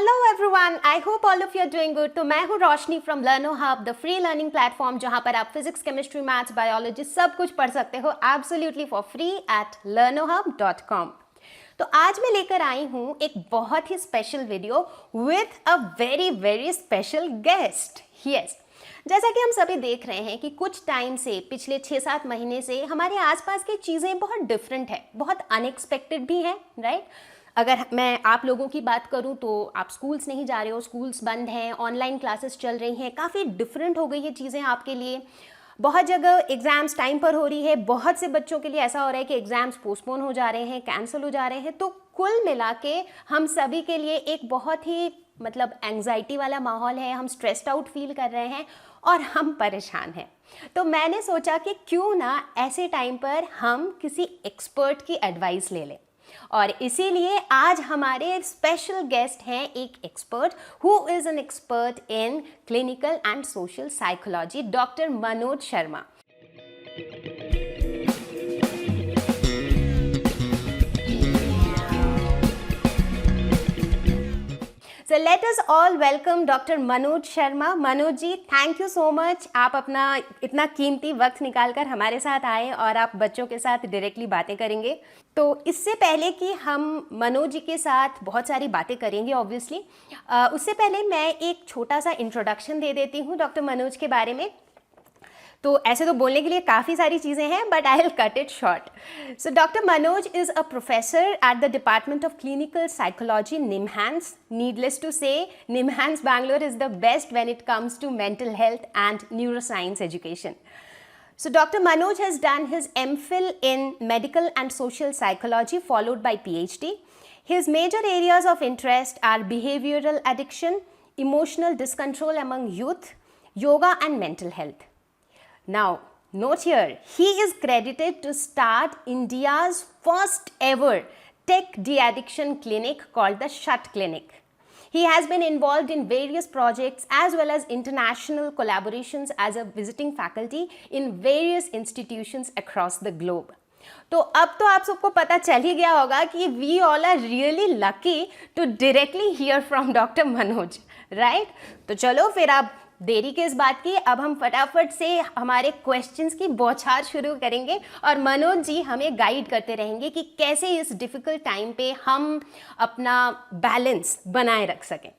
Hello everyone, I hope all of you are doing good. तो मैं हूँ Roshni from Learno Hub, the free learning platform जहाँ पर आप फिजिक्स, केमिस्ट्री, मैथ्स, बायोलॉजी सब कुछ पढ़ सकते हो absolutely for free at learnohub.com। तो आज मैं लेकर आई हूँ एक बहुत ही special video with a very very special guest. Yes, जैसा कि हम सभी देख रहे हैं कि कुछ टाइम से, पिछले 6-7 महीने से हमारे आसपास की चीज़ें बहुत डिफरेंट है, बहुत अनएक्सपेक्टेड भी हैं, राइट। अगर मैं आप लोगों की बात करूं तो आप स्कूल्स नहीं जा रहे हो, स्कूल्स बंद हैं, ऑनलाइन क्लासेस चल रही हैं, काफ़ी डिफरेंट हो गई है चीज़ें आपके लिए। बहुत जगह एग्ज़ाम्स टाइम पर हो रही है, बहुत से बच्चों के लिए ऐसा हो रहा है कि एग्ज़ाम्स पोस्टपोन हो जा रहे हैं, कैंसिल हो जा रहे हैं। तो कुल मिला के हम सभी के लिए एक बहुत ही मतलब एंग्जाइटी वाला माहौल है, हम स्ट्रेस्ड आउट फील कर रहे हैं और हम परेशान हैं। तो मैंने सोचा कि क्यों ना ऐसे टाइम पर हम किसी एक्सपर्ट की एडवाइस ले लें, और इसीलिए आज हमारे स्पेशल गेस्ट हैं एक expert who is an expert in clinical and social psychology, doctor Manoj Sharma. So let us all welcome Dr. Manoj Sharma. Manoj ji, thank you so much, आप अपना इतना कीमती वक्त निकालकर हमारे साथ आए और आप बच्चों के साथ डायरेक्टली बातें करेंगे। तो इससे पहले कि हम मनोज जी के साथ बहुत सारी बातें करेंगे ऑब्वियसली, उससे पहले मैं एक छोटा सा इंट्रोडक्शन दे देती हूँ डॉक्टर मनोज के बारे में। तो ऐसे तो बोलने के लिए काफ़ी सारी चीज़ें हैं, but I will cut it short. So doctor Manoj is a professor at the department of clinical psychology, NIMHANS. Needless to say, NIMHANS Bangalore is the best when it comes to mental health and neuroscience education. So Dr. Manoj has done his MPhil in medical and social psychology followed by PhD. His major areas of interest are behavioral addiction, emotional discontrol among youth, yoga and mental health. Now, note here, he is credited to start India's first ever tech de-addiction clinic called the Shut Clinic. He has been involved in various projects as well as international collaborations as a visiting faculty in various institutions across the globe. तो अब तो आप सबको पता चल ही गया होगा कि we all are really lucky to directly hear from doctor Manoj, right. तो चलो फिर आप देरी किस बात की, अब हम फटाफट से हमारे क्वेश्चंस की बौछार शुरू करेंगे और मनोज जी हमें गाइड करते रहेंगे कि कैसे इस डिफ़िकल्ट टाइम पे हम अपना बैलेंस बनाए रख सकें।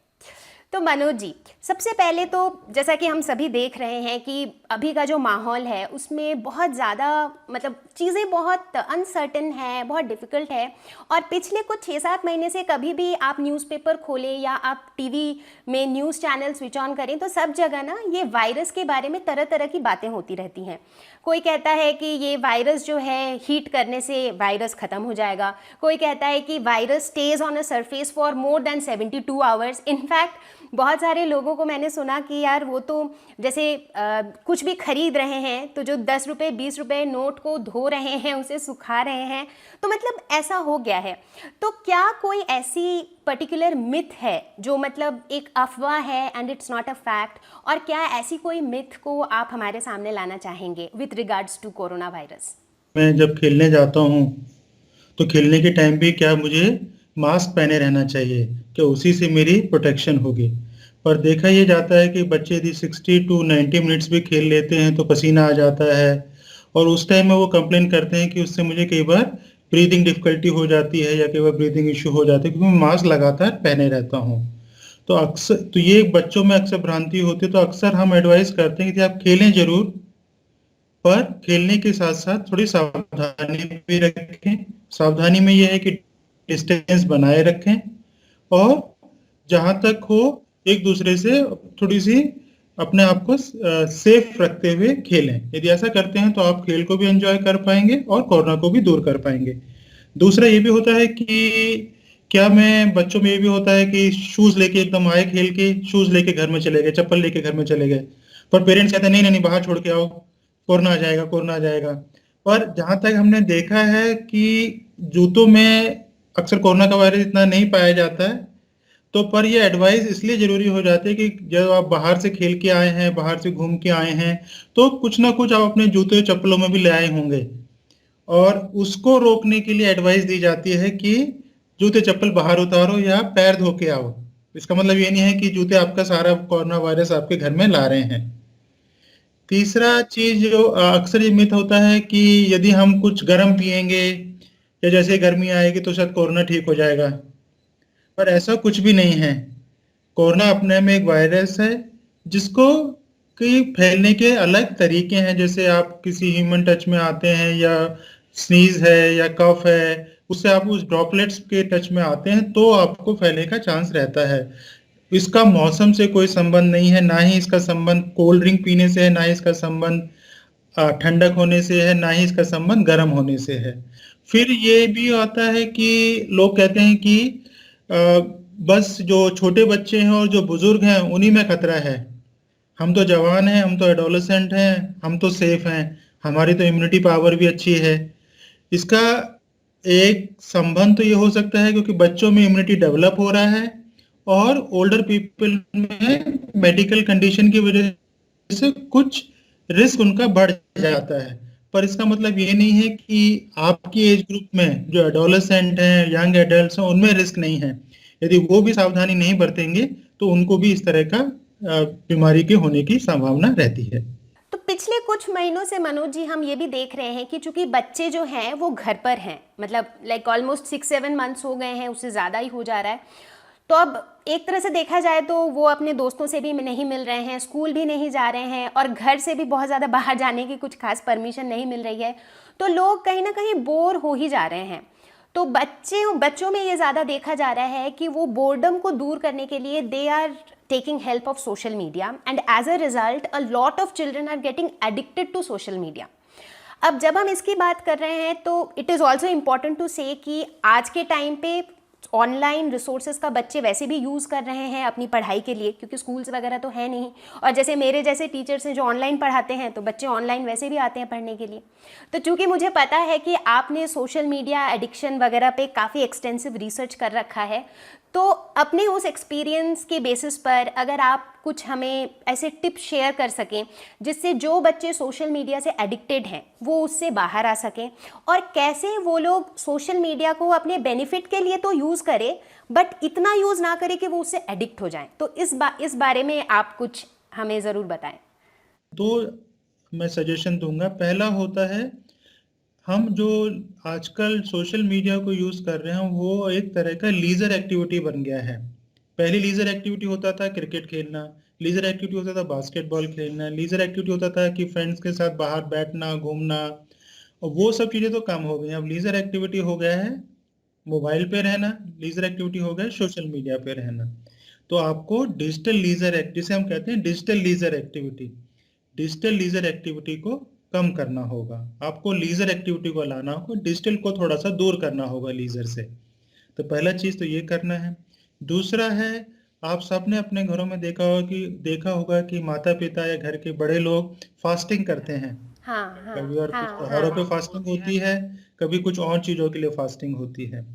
तो मनोज जी, सबसे पहले तो जैसा कि हम सभी देख रहे हैं कि अभी का जो माहौल है उसमें बहुत ज़्यादा मतलब चीज़ें बहुत अनसर्टेन है, बहुत डिफ़िकल्ट है। और पिछले कुछ 6-7 महीने से कभी भी आप न्यूज़पेपर खोलें या आप टीवी में न्यूज़ चैनल स्विच ऑन करें तो सब जगह ना ये वायरस के बारे में तरह तरह की बातें होती रहती हैं। कोई कहता है कि ये वायरस जो है हीट करने से वायरस ख़त्म हो जाएगा, कोई कहता है कि virus stage on a surface for more than 72 hours. In fact बहुत सारे लोगों को मैंने सुना कि यार वो तो जैसे कुछ भी खरीद रहे हैं तो जो 10 रुपये 20 रुपये नोट को धो रहे हैं, उसे सुखा रहे हैं, तो मतलब ऐसा हो गया है। तो क्या कोई ऐसी पर्टिकुलर मिथ है जो मतलब एक अफवाह है and it's not a fact, और क्या ऐसी कोई मिथ को आप हमारे सामने लाना चाहेंगे with regards to corona virus? मैं जब खेलने जाता हूँ तो खेलने के टाइम भी क्या मुझे मास्क पहने रहना चाहिए, कि उसी से मेरी प्रोटेक्शन होगी। पर देखा ये जाता है कि बच्चे यदि 60 टू 90 मिनट्स भी खेल लेते हैं तो पसीना आ जाता है, और उस टाइम में वो कंप्लेन करते हैं कि उससे मुझे कई बार ब्रीदिंग डिफ़िकल्टी हो जाती है या कई बार ब्रीदिंग इशू हो जाते हैं, क्योंकि मैं मास्क लगातार पहने रहता हूँ। तो अक्सर तो ये बच्चों में अक्सर भ्रांति होती है, तो अक्सर हम एडवाइस करते हैं कि आप खेलें ज़रूर, पर खेलने के साथ-साथ थोड़ी सावधानी भी रखें। सावधानी में ये है कि डिस्टेंस बनाए रखें, और जहाँ तक हो एक-दूसरे से थोड़ी-सी अपने आप को सेफ रखते हुए खेलें। यदि ऐसा करते हैं तो आप खेल को भी एन्जॉय कर पाएँगे और कोरोना को भी दूर कर पाएँगे। दूसरा ये भी होता है कि क्या मैं बच्चों में ये भी होता है कि शूज़ लेके एकदम आए खेल के, शूज़ लेके घर में चले गए, चप्पल लेके घर में चले गए। पर पेरेंट्स कहते हैं नहीं, नहीं, नहीं, बाहर छोड़ के आओ, कोरोना आ जाएगा, कोरोना आ जाएगा। पर जहाँ तक हमने देखा है कि जूतों में अक्सर कोरोना का वायरस इतना नहीं पाया जाता है, तो पर ये एडवाइस इसलिए ज़रूरी हो जाती है कि जब आप बाहर से खेल के आए हैं, बाहर से घूम के आए हैं, तो कुछ ना कुछ आप अपने जूते चप्पलों में भी ले आए होंगे, और उसको रोकने के लिए एडवाइस दी जाती है कि जूते चप्पल बाहर उतारो या पैर धो के आओ। इसका मतलब ये नहीं है कि जूते आपका सारा कोरोना वायरस आपके घर में ला रहे हैं। तीसरा चीज जो अक्सर ये मिथ होता है कि यदि हम कुछ गर्म पिएंगे या जैसे गर्मी आएगी तो शायद कोरोना ठीक हो जाएगा, पर ऐसा कुछ भी नहीं है। कोरोना अपने में एक वायरस है जिसको कि फैलने के अलग तरीके हैं। जैसे आप किसी ह्यूमन टच में आते हैं या स्नीज है या कफ है, उससे आप उस ड्रॉपलेट्स के टच में आते हैं तो आपको फैलने का चांस रहता है। इसका मौसम से कोई संबंध नहीं है, ना ही इसका संबंध कोल्ड ड्रिंक पीने से है, ना ही इसका संबंध ठंडक होने से है, ना ही इसका संबंध गर्म होने से है। फिर ये भी आता है कि लोग कहते हैं कि अ, बस जो छोटे बच्चे हैं और जो बुजुर्ग हैं उन्हीं में खतरा है, हम तो जवान हैं, हम तो एडोलेसेंट हैं, हम तो सेफ हैं, हमारी तो इम्यूनिटी पावर भी अच्छी है। इसका एक संबंध तो ये हो सकता है क्योंकि बच्चों में इम्यूनिटी डेवलप हो रहा है और ओल्डर पीपल में मेडिकल कंडीशन की वजह से कुछ रिस्क उनका बढ़ जाता है। पर इसका मतलब ये नहीं है कि आपकी एज ग्रुप में जो एडोलेसेंट हैं, यंग एडल्ट्स हैं, उनमें रिस्क नहीं है। यदि वो भी सावधानी नहीं बरतेंगे तो उनको भी इस तरह का बीमारी के होने की संभावना रहती है। तो पिछले कुछ महीनों से मनोज जी हम ये भी देख रहे हैं कि चूंकि बच्चे जो हैं वो घर पर हैं, मतलब लाइक ऑलमोस्ट 6-7 मंथ्स हो गए हैं, उससे ज़्यादा ही हो जा रहा है। तो अब एक तरह से देखा जाए तो वो अपने दोस्तों से भी नहीं मिल रहे हैं, स्कूल भी नहीं जा रहे हैं और घर से भी बहुत ज़्यादा बाहर जाने की कुछ खास परमिशन नहीं मिल रही है। तो लोग कहीं ना कहीं बोर हो ही जा रहे हैं। तो बच्चों में ये ज़्यादा देखा जा रहा है कि वो बोर्डम को दूर करने के लिए they are taking help of social media, and as a result a lot of children are getting addicted to social media. अब जब हम इसकी बात कर रहे हैं तो it is also important to say कि आज के टाइम पे ऑनलाइन रिसोर्सेज का बच्चे वैसे भी यूज़ कर रहे हैं अपनी पढ़ाई के लिए, क्योंकि स्कूल्स वगैरह तो है नहीं। और जैसे मेरे जैसे टीचर्स हैं जो ऑनलाइन पढ़ाते हैं तो बच्चे ऑनलाइन वैसे भी आते हैं पढ़ने के लिए। तो चूंकि मुझे पता है कि आपने सोशल मीडिया एडिक्शन वगैरह पे काफ़ी एक्सटेंसिव रिसर्च कर रखा है, तो अपने उस एक्सपीरियंस के बेसिस पर अगर आप कुछ हमें ऐसे टिप्स शेयर कर सकें जिससे जो बच्चे सोशल मीडिया से एडिक्टेड हैं वो उससे बाहर आ सकें, और कैसे वो लोग सोशल मीडिया को अपने बेनिफिट के लिए तो यूज़ करें बट इतना यूज़ ना करें कि वो उससे एडिक्ट हो जाएं, तो इस बारे में आप कुछ हमें ज़रूर बताएं। तो मैं सजेशन दूंगा। पहला होता है, हम जो आजकल सोशल मीडिया को यूज कर रहे हैं वो एक तरह का लीजर एक्टिविटी बन गया है। पहले लीजर एक्टिविटी होता था क्रिकेट खेलना, लीजर एक्टिविटी होता था बास्केटबॉल खेलना, लीजर एक्टिविटी होता था कि फ्रेंड्स के साथ बाहर बैठना घूमना, और वो सब चीजें तो कम हो गई हैं। अब लीजर एक्टिविटी हो गया है मोबाइल पे रहना, लीजर एक्टिविटी हो गया सोशल मीडिया पे रहना। तो आपको डिजिटल लीजर एक्ट जिसे हम कहते हैं डिजिटल लीजर एक्टिविटी को कम करना होगा। आपको लीजर एक्टिविटी को लाना होगा, डिजिटल को थोड़ा सा दूर करना होगा लीजर से। तो पहला चीज तो ये करना है। दूसरा है, आप सबने अपने घरों में देखा होगा कि माता पिता या घर के बड़े लोग फास्टिंग करते हैं। हाँ हाँ कभी और कुछ हाँ त्योहारों पे हाँ। फास्टिंग होती है, कभी कुछ और चीजों के लिए फास्टिंग होती है।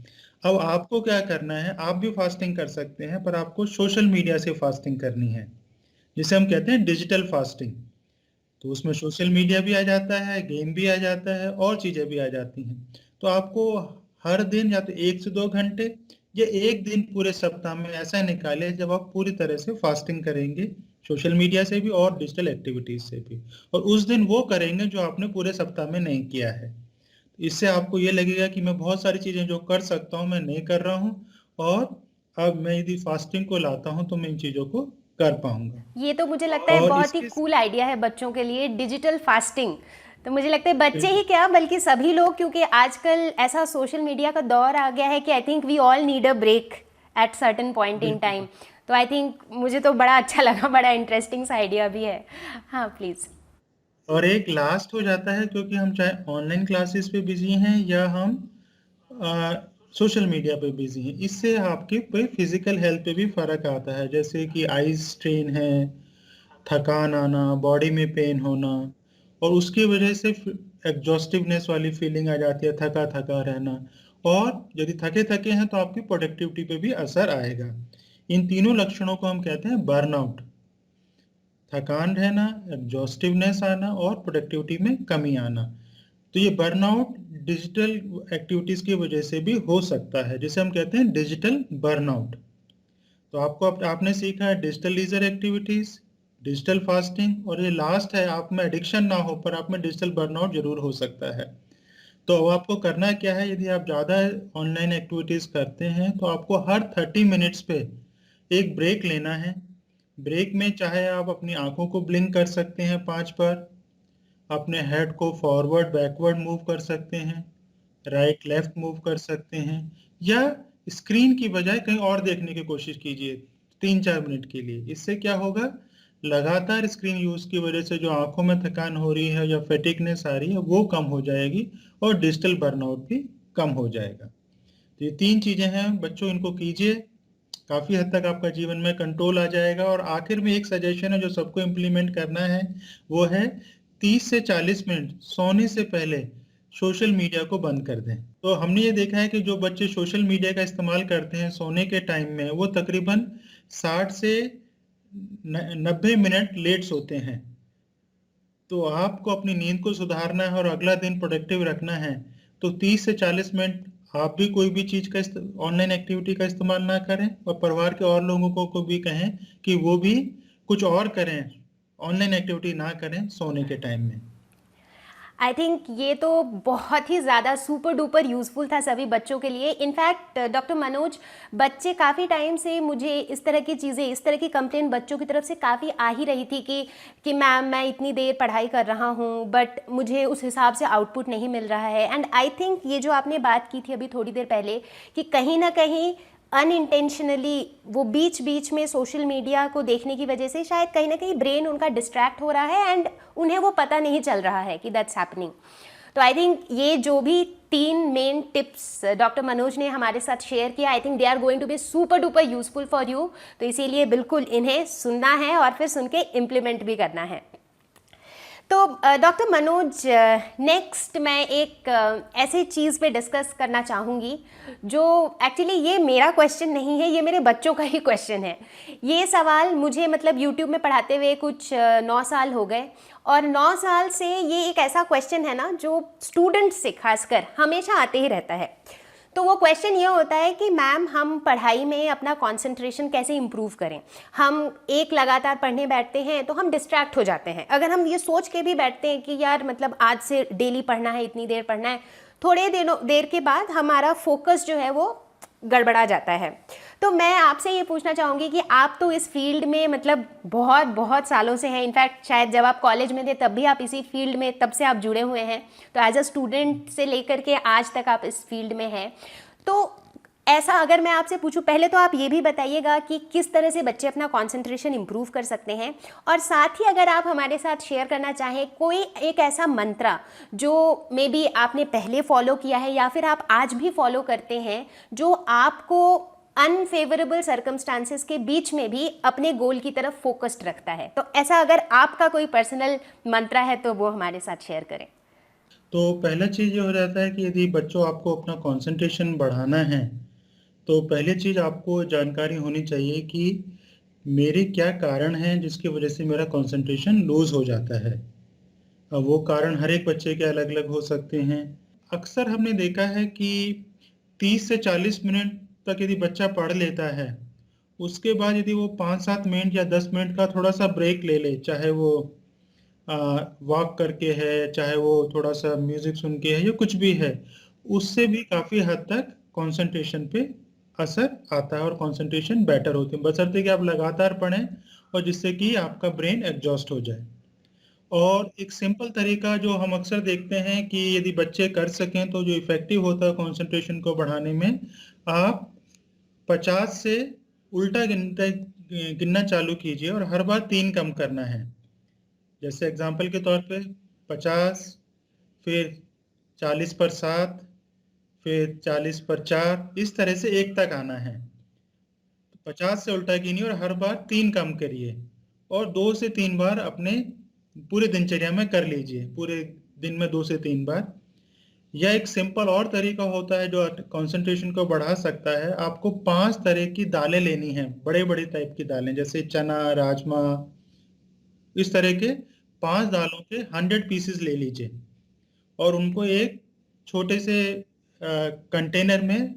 अब आपको क्या करना है, आप भी फास्टिंग कर सकते हैं पर आपको सोशल मीडिया से फास्टिंग करनी है, जिसे हम कहते हैं डिजिटल फास्टिंग। तो उसमें सोशल मीडिया भी आ जाता है, गेम भी आ जाता है और चीजें भी आ जाती हैं। तो आपको हर दिन या तो 1 से 2 घंटे या एक दिन पूरे सप्ताह में ऐसा निकाले जब आप पूरी तरह से फास्टिंग करेंगे, सोशल मीडिया से भी और डिजिटल एक्टिविटीज से भी। और उस दिन वो करेंगे जो आपने पूरे सप्ताह में नहीं किया है। इससे आपको ये लगेगा कि मैं बहुत सारी चीजें जो कर सकता हूँ मैं नहीं कर रहा हूँ, और अब मैं यदि फास्टिंग को लाता हूँ तो मैं इन चीजों को कर पाऊंगा। ये तो मुझे लगता है और बहुत ही इसके कूल आइडिया है बच्चों के लिए, डिजिटल फास्टिंग। तो मुझे लगता है बच्चे ही क्या बल्कि सभी लोग, क्योंकि आजकल ऐसा सोशल मीडिया का दौर आ गया है कि I think we all need a break at certain point in बिल्कुल। टाइम। तो आई थिंक मुझे तो बड़ा अच्छा लगा, बड़ा इंटरेस्टिंग सा आइडिया भी है। हाँ प्लीज़। और एक लास्ट हो जाता है, क्योंकि हम चाहे ऑनलाइन क्लासेस पे बिजी हैं या हम सोशल मीडिया पे बिजी हैं, इससे आपके पे फिजिकल हेल्थ पे भी फर्क आता है। जैसे कि आईज स्ट्रेन है, थकान आना, बॉडी में पेन होना, और उसकी वजह से एग्जॉस्टिवनेस वाली फीलिंग आ जाती है, थका थका रहना। और यदि थके थके हैं तो आपकी प्रोडक्टिविटी पे भी असर आएगा। इन तीनों लक्षणों को हम कहते हैं बर्नआउट। थकान रहना, एग्जॉस्टिवनेस आना और प्रोडक्टिविटी में कमी आना। तो ये बर्नआउट डिजिटल एक्टिविटीज की वजह से भी हो सकता है, जिसे हम कहते हैं डिजिटल बर्नआउट। तो आपने सीखा है digital leisure activities, digital fasting, और ये लास्ट है आप में एडिक्शन ना हो पर आप में डिजिटल बर्नआउट जरूर हो सकता है। तो अब आपको करना क्या है, यदि आप ज़्यादा ऑनलाइन एक्टिविटीज़ करते हैं तो आपको हर 30 मिनट्स पे एक ब्रेक लेना है। ब्रेक में चाहे आप अपनी आंखों को ब्लिंक कर सकते हैं 5 बार, अपने हेड को फॉरवर्ड बैकवर्ड मूव कर सकते हैं, राइट लेफ्ट मूव कर सकते हैं, या स्क्रीन की बजाय कहीं और देखने की कोशिश कीजिए 3-4 मिनट के लिए। इससे क्या होगा, लगातार स्क्रीन यूज की वजह से जो आंखों में थकान हो रही है या फेटिकनेस आ रही है वो कम हो जाएगी और डिजिटल बर्नआउट भी कम हो जाएगा। तो ये 3 चीजें हैं बच्चों, इनको कीजिए, काफी हद तक आपका जीवन में कंट्रोल आ जाएगा। और आखिर में एक सजेशन है जो सबको इम्प्लीमेंट करना है, वो है 30 से 40 मिनट सोने से पहले सोशल मीडिया को बंद कर दें। तो हमने ये देखा है कि जो बच्चे सोशल मीडिया का इस्तेमाल करते हैं सोने के टाइम में, वो तकरीबन 60 से 90 मिनट लेट सोते हैं। तो आपको अपनी नींद को सुधारना है और अगला दिन प्रोडक्टिव रखना है, तो 30 से 40 मिनट आप भी कोई भी चीज का ऑनलाइन एक्टिविटी का इस्तेमाल ना करें, और परिवार के और लोगों को भी कहें कि वो भी कुछ और करें, ऑनलाइन एक्टिविटी ना करें सोने के टाइम में। आई थिंक ये तो बहुत ही ज़्यादा सुपर डुपर यूज़फुल था सभी बच्चों के लिए। इनफैक्ट डॉक्टर मनोज, बच्चे काफ़ी टाइम से मुझे इस तरह की चीज़ें, इस तरह की कंप्लेंट बच्चों की तरफ से काफ़ी आ ही रही थी कि मैम मैं इतनी देर पढ़ाई कर रहा हूँ बट मुझे उस हिसाब से आउटपुट नहीं मिल रहा है। एंड आई थिंक ये जो आपने बात की थी अभी थोड़ी देर पहले कि कहीं ना कहीं अनइंटेंशनली वो बीच बीच में सोशल मीडिया को देखने की वजह से शायद कहीं ना कहीं ब्रेन उनका डिस्ट्रैक्ट हो रहा है एंड उन्हें वो पता नहीं चल रहा है कि दैट्स हैपनिंग। तो आई थिंक ये जो भी 3 मेन टिप्स डॉक्टर मनोज ने हमारे साथ शेयर किया, I think they are going to be super duper useful for you. तो इसीलिए बिल्कुल इन्हें सुनना है और फिर सुन के इम्प्लीमेंट भी करना है। तो डॉक्टर मनोज, नेक्स्ट मैं एक ऐसी चीज़ पे डिस्कस करना चाहूँगी जो एक्चुअली ये मेरा क्वेश्चन नहीं है, ये मेरे बच्चों का ही क्वेश्चन है। ये सवाल मुझे मतलब यूट्यूब में पढ़ाते हुए कुछ 9 साल हो गए, और 9 साल से ये एक ऐसा क्वेश्चन है ना जो स्टूडेंट्स से खासकर हमेशा आते ही रहता है। तो वो क्वेश्चन ये होता है कि मैम हम पढ़ाई में अपना कंसंट्रेशन कैसे इम्प्रूव करें। हम एक लगातार पढ़ने बैठते हैं तो हम डिस्ट्रैक्ट हो जाते हैं। अगर हम ये सोच के भी बैठते हैं कि यार मतलब आज से डेली पढ़ना है, इतनी देर पढ़ना है, थोड़े देर के बाद हमारा फोकस जो है वो गड़बड़ा जाता है। तो मैं आपसे ये पूछना चाहूँगी कि आप तो इस फील्ड में मतलब बहुत बहुत सालों से हैं, इनफैक्ट शायद जब आप कॉलेज में थे तब भी आप इसी फील्ड में, तब से आप जुड़े हुए हैं। तो एज अ स्टूडेंट से लेकर के आज तक आप इस फील्ड में हैं। तो ऐसा अगर मैं आपसे पूछूं, पहले तो आप ये भी बताइएगा कि किस तरह से बच्चे अपना कंसंट्रेशन इंप्रूव कर सकते हैं, और साथ ही अगर आप हमारे साथ शेयर करना चाहें कोई एक ऐसा मंत्रा जो मे बी आपने पहले फॉलो किया है या फिर आप आज भी फॉलो करते हैं, जो आपको अनफेवरेबल सर्कमस्टांसेस के बीच में भी अपने गोल की तरफ फोकस्ड रखता है। तो ऐसा अगर आपका कोई पर्सनल मंत्रा है तो वो हमारे साथ शेयर करें। तो पहला चीज ये हो जाता है कि यदि बच्चों आपको अपना कंसंट्रेशन बढ़ाना है, तो पहली चीज आपको जानकारी होनी चाहिए कि मेरे क्या कारण हैं जिसकी वजह से मेरा कंसंट्रेशन लूज हो जाता है। अब वो कारण हर एक बच्चे के अलग अलग हो सकते हैं। अक्सर हमने देखा है कि 30 से 40 मिनट तक यदि बच्चा पढ़ लेता है, उसके बाद यदि वो 5-7 मिनट या 10 मिनट का थोड़ा सा ब्रेक ले ले, चाहे वो वॉक करके है, चाहे वो थोड़ा सा म्यूजिक सुन के है, या कुछ भी है, उससे भी काफी हद तक कंसंट्रेशन पे असर आता है और कंसंट्रेशन बेटर होती है, बशर्ते कि आप लगातार पढ़ें और जिससे कि आपका ब्रेन एग्जॉस्ट हो जाए। और एक सिंपल तरीका जो हम अक्सर देखते हैं कि यदि बच्चे कर सकें तो जो इफेक्टिव होता है कंसंट्रेशन को बढ़ाने में, आप 50 से उल्टा गिनना चालू कीजिए और हर बार 3 कम करना है। जैसे एग्जांपल के तौर पे 50, फिर 40 पर 7, फिर 40 पर 4, इस तरह से 1 तक आना है। 50 से उल्टा गिनिए और हर बार 3 कम करिए, और 2 से 3 बार अपने पूरे दिनचर्या में कर लीजिए, पूरे दिन में 2 से 3 बार। यह एक सिंपल और तरीका होता है जो कंसंट्रेशन को बढ़ा सकता है। आपको 5 तरह की दालें लेनी हैं, बड़े बड़े टाइप की दालें, जैसे चना, राजमा, इस तरह के 5 दालों के 100 पीसेस ले लीजिए और उनको एक छोटे से कंटेनर में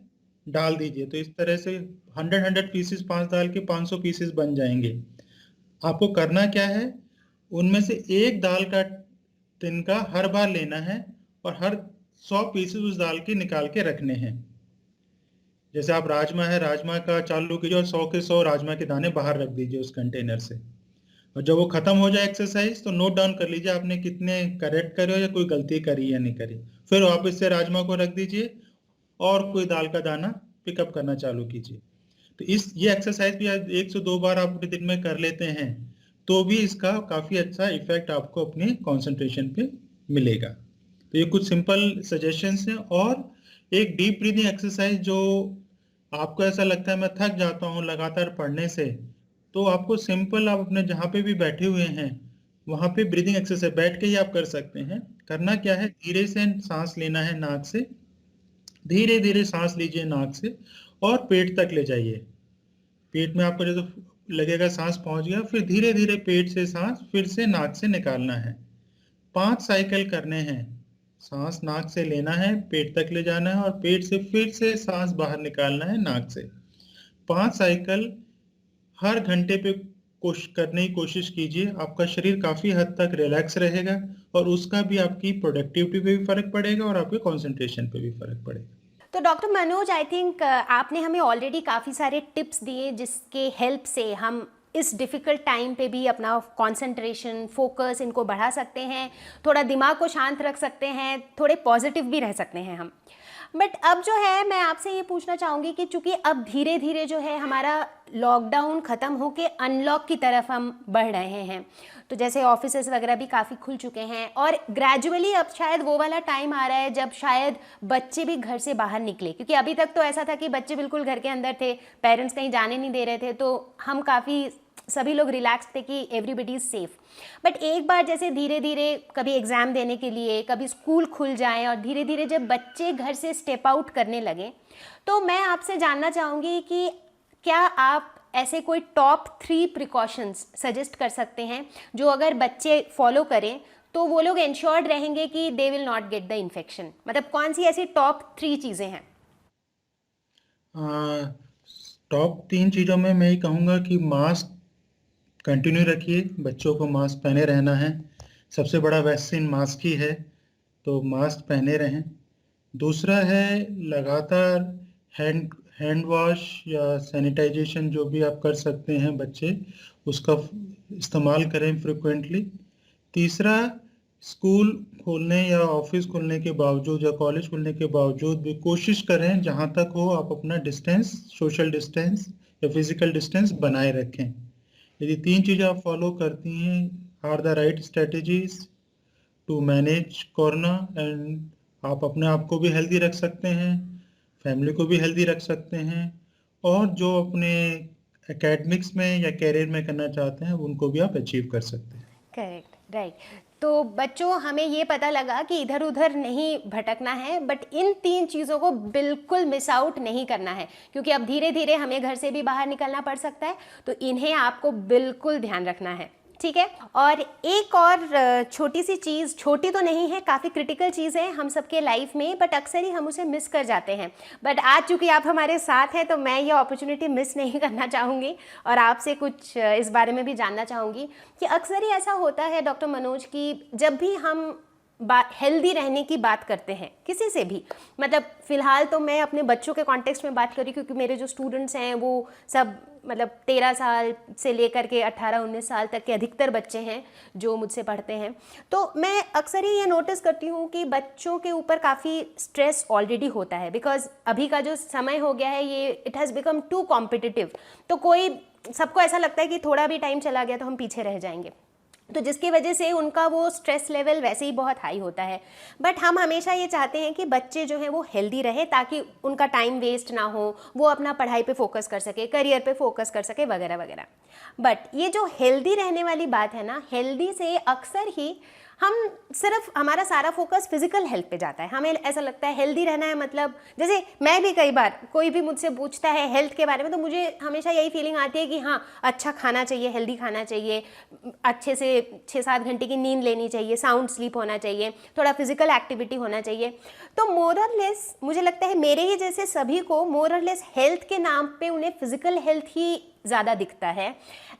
डाल दीजिए, तो इस तरह से 100 पीसेस 5 दाल के 500 पीसेस बन जाएंगे। आपको करना क्या है, उनमें से एक दाल का तिनका हर बार लेना है और हर 100 पीसेस उस दाल के निकाल के रखने हैं। जैसे आप राजमा है, राजमा का चालू कीजिए और 100 के 100 राजमा के दाने बाहर रख दीजिए उस कंटेनर से। और जब वो खत्म हो जाए एक्सरसाइज तो नोट डाउन कर लीजिए आपने कितने करेक्ट करे हो या कोई गलती करी या नहीं करी। फिर वापस से राजमा को रख दीजिए और कोई दाल का दाना पिकअप करना चालू कीजिए। तो इस ये एक्सरसाइज भी आप 1 से 2 बार आप अपने दिन में कर लेते हैं तो भी इसका काफ़ी अच्छा इफेक्ट आपको अपने कंसंट्रेशन पे मिलेगा। तो ये कुछ सिंपल सजेशंस हैं। और एक डीप ब्रीदिंग एक्सरसाइज जो आपको ऐसा लगता है मैं थक जाता हूँ लगातार पढ़ने से, तो आपको सिंपल आप अपने जहाँ पे भी बैठे हुए हैं वहाँ पे ब्रीदिंग एक्सरसाइज बैठ के ही आप कर सकते हैं। करना क्या है, धीरे से सांस लेना है नाक से, धीरे धीरे सांस लीजिए नाक से और पेट तक ले जाइए। पेट में आपको जैसे लगेगा सांस पहुंच गया, फिर धीरे धीरे पेट से सांस फिर से नाक से निकालना है। 5 साइकिल करने हैं। सांस नाक से लेना है, पेट तक ले जाना है और पेट से फिर से सांस बाहर निकालना है नाक से। 5 साइकिल हर घंटे पे कोशिश करने की कोशिश कीजिए। आपका शरीर काफी हद तक रिलैक्स रहेगा और उसका भी आपकी प्रोडक्टिविटी पे भी फर्क पड़ेगा और आपके कंसंट्रेशन पे भी फर्क पड़ेगा। तो डॉक्टर मनोज, आई थिंक आपने हमें ऑलरेडी काफ़ी सारे टिप्स दिए जिसके हेल्प से हम इस डिफ़िकल्ट टाइम पे भी अपना कंसंट्रेशन, फोकस इनको बढ़ा सकते हैं, थोड़ा दिमाग को शांत रख सकते हैं, थोड़े पॉजिटिव भी रह सकते हैं हम। बट अब जो है मैं आपसे ये पूछना चाहूँगी कि चूँकि अब धीरे धीरे जो है हमारा लॉकडाउन ख़त्म होके अनलॉक की तरफ हम बढ़ रहे हैं, तो जैसे ऑफिसेस वगैरह भी काफ़ी खुल चुके हैं और ग्रेजुअली अब शायद वो वाला टाइम आ रहा है जब शायद बच्चे भी घर से बाहर निकले, क्योंकि अभी तक तो ऐसा था कि बच्चे बिल्कुल घर के अंदर थे, पेरेंट्स कहीं जाने नहीं दे रहे थे, तो हम काफ़ी सभी लोग रिलैक्स थे कि एवरीबडी इज़ सेफ। बट एक बार जैसे धीरे धीरे कभी एग्ज़ाम देने के लिए, कभी स्कूल खुल जाए और धीरे धीरे जब बच्चे घर से स्टेप आउट करने लगे, तो मैं आपसे जानना चाहूँगी कि क्या आप ऐसे कोई टॉप 3 प्रिकॉशंस सजेस्ट कर सकते हैं जो अगर बच्चे फॉलो करें तो वो लोग इंश्योर्ड रहेंगे कि they will not get the infection? मतलब कौन सी ऐसी टॉप 3 चीज़ें हैं? टॉप 3 चीज़ों में मैं ये कहूँगा कि मास्क कंटिन्यू रखिए, बच्चों को मास्क पहने रहना है। सबसे बड़ा वैक्सीन मास्क ही है, तो मास्क पहने रहें। दूसरा है लगातार हैंड हैंड वॉश या सैनिटाइजेशन जो भी आप कर सकते हैं बच्चे, उसका इस्तेमाल करें फ्रिक्वेंटली। तीसरा, स्कूल खोलने या ऑफिस खुलने के बावजूद या कॉलेज खुलने के बावजूद भी कोशिश करें जहाँ तक हो आप अपना डिस्टेंस, सोशल डिस्टेंस या फिजिकल डिस्टेंस बनाए रखें। यदि 3 चीज़ें आप फॉलो करती हैं are the right strategies to manage corona, and आप अपने आप को भी हेल्दी रख सकते हैं, फैमिली को भी हेल्दी रख सकते हैं और जो अपने एकेडमिक्स में या कैरियर में करना चाहते हैं उनको भी आप अचीव कर सकते हैं। Correct, right. तो बच्चों, हमें ये पता लगा कि इधर उधर नहीं भटकना है, बट इन 3 चीज़ों को बिल्कुल मिस आउट नहीं करना है, क्योंकि अब धीरे धीरे हमें घर से भी बाहर निकलना पड़ सकता है, तो इन्हें आपको बिल्कुल ध्यान रखना है, ठीक है। और एक और छोटी सी चीज़, छोटी तो नहीं है, काफ़ी क्रिटिकल चीज़ है हम सबके लाइफ में, बट अक्सर ही हम उसे मिस कर जाते हैं। बट आज चूँकि आप हमारे साथ हैं तो मैं ये अपॉर्चुनिटी मिस नहीं करना चाहूँगी और आपसे कुछ इस बारे में भी जानना चाहूँगी कि अक्सर ही ऐसा होता है डॉक्टर मनोज कि जब भी हम हेल्दी रहने की बात करते हैं किसी से भी, मतलब फ़िलहाल तो मैं अपने बच्चों के कॉन्टेक्स्ट में बात करी क्योंकि मेरे जो स्टूडेंट्स हैं वो सब मतलब 13 साल से लेकर के 18-19 साल तक के अधिकतर बच्चे हैं जो मुझसे पढ़ते हैं। तो मैं अक्सर ही ये नोटिस करती हूँ कि बच्चों के ऊपर काफ़ी स्ट्रेस ऑलरेडी होता है, बिकॉज अभी का जो समय हो गया है ये it has become too competitive. तो सबको ऐसा लगता है कि थोड़ा भी टाइम चला गया तो हम पीछे रह जाएंगे, तो जिसकी वजह से उनका वो स्ट्रेस लेवल वैसे ही बहुत हाई होता है। बट हम हमेशा ये चाहते हैं कि बच्चे जो हैं वो हेल्दी रहे ताकि उनका टाइम वेस्ट ना हो, वो अपना पढ़ाई पे फोकस कर सके, करियर पे फोकस कर सके, वगैरह वगैरह। बट ये जो हेल्दी रहने वाली बात है ना, हेल्दी से अक्सर ही हम सिर्फ हमारा सारा फोकस फिजिकल हेल्थ पे जाता है। हमें ऐसा लगता है हेल्दी रहना है, मतलब जैसे मैं भी कई बार कोई भी मुझसे पूछता है हेल्थ के बारे में तो मुझे हमेशा यही फीलिंग आती है कि हाँ अच्छा खाना चाहिए, हेल्दी खाना चाहिए, अच्छे से 6-7 घंटे की नींद लेनी चाहिए, साउंड स्लीप होना चाहिए, थोड़ा फिजिकल एक्टिविटी होना चाहिए। तो मोर और लेस मुझे लगता है मेरे ही जैसे सभी को मोर और लेस हेल्थ के नाम पे उन्हें फिजिकल हेल्थ ही ज़्यादा दिखता है,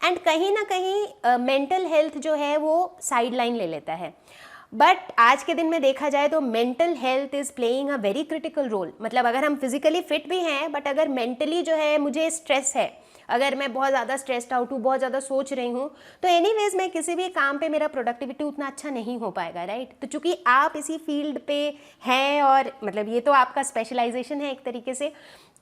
एंड कहीं ना कहीं मेंटल हेल्थ जो है वो साइड लाइन ले लेता है। बट आज के दिन में देखा जाए तो mental health is playing a very critical role. मतलब अगर हम फिजिकली फिट भी हैं बट अगर मेंटली जो है मुझे स्ट्रेस है, अगर मैं बहुत ज़्यादा स्ट्रेस्ड आउट हूँ, बहुत ज़्यादा सोच रही हूँ, तो एनीवेज मैं किसी भी काम पे मेरा प्रोडक्टिविटी उतना अच्छा नहीं हो पाएगा, राइट। तो चूंकि आप इसी फील्ड पे हैं और मतलब ये तो आपका स्पेशलाइजेशन है एक तरीके से,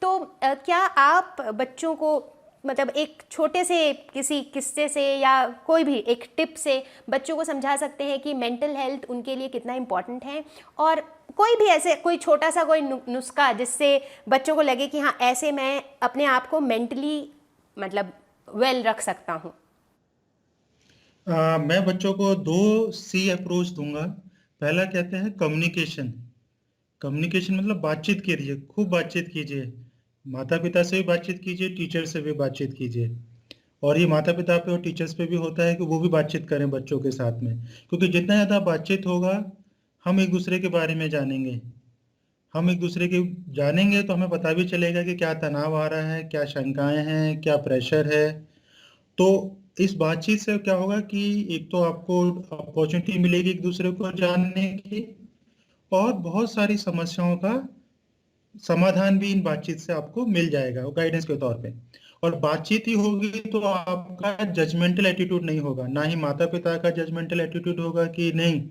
तो क्या आप बच्चों को मतलब एक छोटे से किसी किस्से से या कोई भी एक टिप से बच्चों को समझा सकते हैं कि मेंटल हेल्थ उनके लिए कितना इम्पोर्टेंट है, और कोई भी ऐसे कोई छोटा सा कोई नुस्खा जिससे बच्चों को लगे कि हाँ ऐसे मैं अपने आप को मेंटली मतलब वेल रख सकता हूँ। मैं बच्चों को 2C अप्रोच दूंगा। पहला कहते हैं कम्युनिकेशन। कम्युनिकेशन मतलब बातचीत कीजिए, खूब बातचीत कीजिए, माता पिता से भी बातचीत कीजिए, टीचर से भी बातचीत कीजिए। और ये माता पिता पे और टीचर्स पे भी होता है कि वो भी बातचीत करें बच्चों के साथ में, क्योंकि जितना ज़्यादा बातचीत होगा हम एक दूसरे के बारे में जानेंगे। हम एक दूसरे के जानेंगे तो हमें पता भी चलेगा कि क्या तनाव आ रहा है, क्या शंकाएं हैं, क्या प्रेशर है। तो इस बातचीत से क्या होगा कि एक तो आपको अपॉर्चुनिटी मिलेगी एक दूसरे को जानने की, और बहुत सारी समस्याओं का समाधान भी इन बातचीत से आपको मिल जाएगा गाइडेंस के तौर पे। और बातचीत ही होगी तो आपका जजमेंटल एटीट्यूड नहीं होगा, ना ही माता पिता का जजमेंटल एटीट्यूड होगा कि नहीं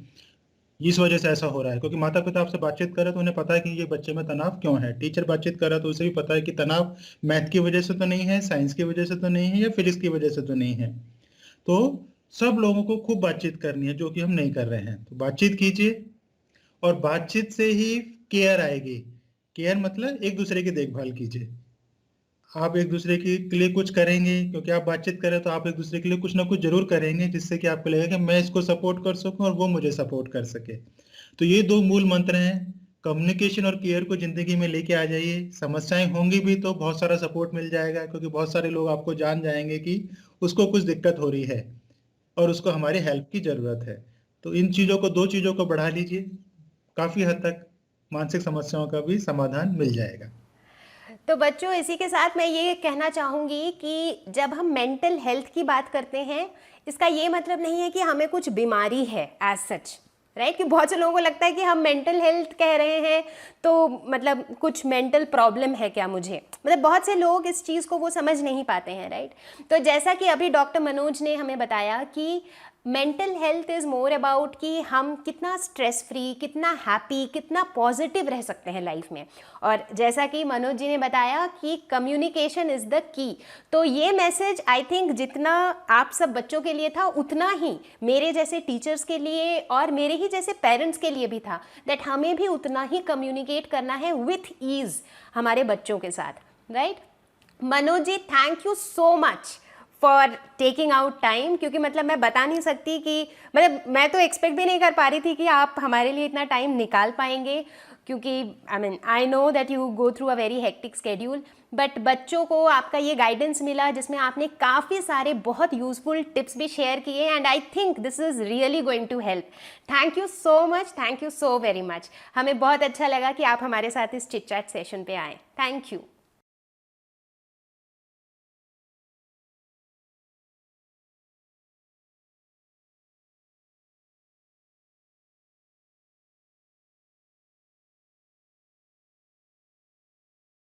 इस वजह से ऐसा हो रहा है, क्योंकि माता पिता आपसे बातचीत कर रहे तो उन्हें पता है कि ये बच्चे में तनाव क्यों है। टीचर बातचीत कर रहा है तो उसे भी पता है कि तनाव मैथ की वजह से तो नहीं है, साइंस की वजह से तो नहीं है, या फिजिक्स की वजह से तो नहीं है। तो सब लोगों को खूब बातचीत करनी है, जो कि हम नहीं कर रहे हैं। तो बातचीत कीजिए, और बातचीत से ही केयर आएगी। केयर मतलब एक दूसरे की देखभाल कीजिए। आप एक दूसरे के लिए कुछ करेंगे, क्योंकि आप बातचीत करें तो आप एक दूसरे के लिए कुछ ना कुछ जरूर करेंगे, जिससे कि आपको लगेगा कि मैं इसको सपोर्ट कर सकूं और वो मुझे सपोर्ट कर सके। तो ये 2 मूल मंत्र हैं। कम्युनिकेशन और केयर को जिंदगी में लेके आ जाइए। समस्याएं होंगी भी तो बहुत सारा सपोर्ट मिल जाएगा, क्योंकि बहुत सारे लोग आपको जान जाएंगे कि उसको कुछ दिक्कत हो रही है और उसको हमारी हेल्प की जरूरत है। तो इन चीजों को, 2 चीजों को बढ़ा लीजिए, काफी हद तक मानसिक समस्याओं का भी समाधान मिल जाएगा। तो बच्चों इसी के साथ मैं ये कहना चाहूँगी कि जब हम मेंटल हेल्थ की बात करते हैं, इसका ये मतलब नहीं है कि हमें कुछ बीमारी है एज सच, राइट। कि बहुत से लोगों को लगता है कि हम मेंटल हेल्थ कह रहे हैं तो मतलब कुछ मेंटल प्रॉब्लम है क्या मुझे, मतलब बहुत से लोग इस चीज़ को वो समझ नहीं पाते हैं, राइट। तो जैसा कि अभी डॉक्टर मनोज ने हमें बताया कि mental health is more about कि हम कितना स्ट्रेस फ्री, कितना हैप्पी, कितना पॉजिटिव रह सकते हैं लाइफ में। और जैसा कि मनोज जी ने बताया कि कम्युनिकेशन इज़ द की, तो ये मैसेज आई थिंक जितना आप सब बच्चों के लिए था उतना ही मेरे जैसे टीचर्स के लिए और मेरे ही जैसे पेरेंट्स के लिए भी था, दैट हमें भी उतना ही कम्युनिकेट करना है विथ ईज़ हमारे बच्चों के साथ, right. Manoj ji, thank you so much for taking out time, क्योंकि मतलब मैं बता नहीं सकती कि मतलब मैं तो एक्सपेक्ट भी नहीं कर पा रही थी कि आप हमारे लिए इतना टाइम निकाल पाएंगे, क्योंकि I know that you go through a very hectic schedule, but बच्चों को आपका ये गाइडेंस मिला जिसमें आपने काफ़ी सारे बहुत यूजफुल टिप्स भी शेयर किए, and I think this is really going to help. Thank you so much, thank you so very much. हमें बहुत अच्छा लगा कि आप हमारे साथ इस चिट चैट सेशन पे आए। Thank you.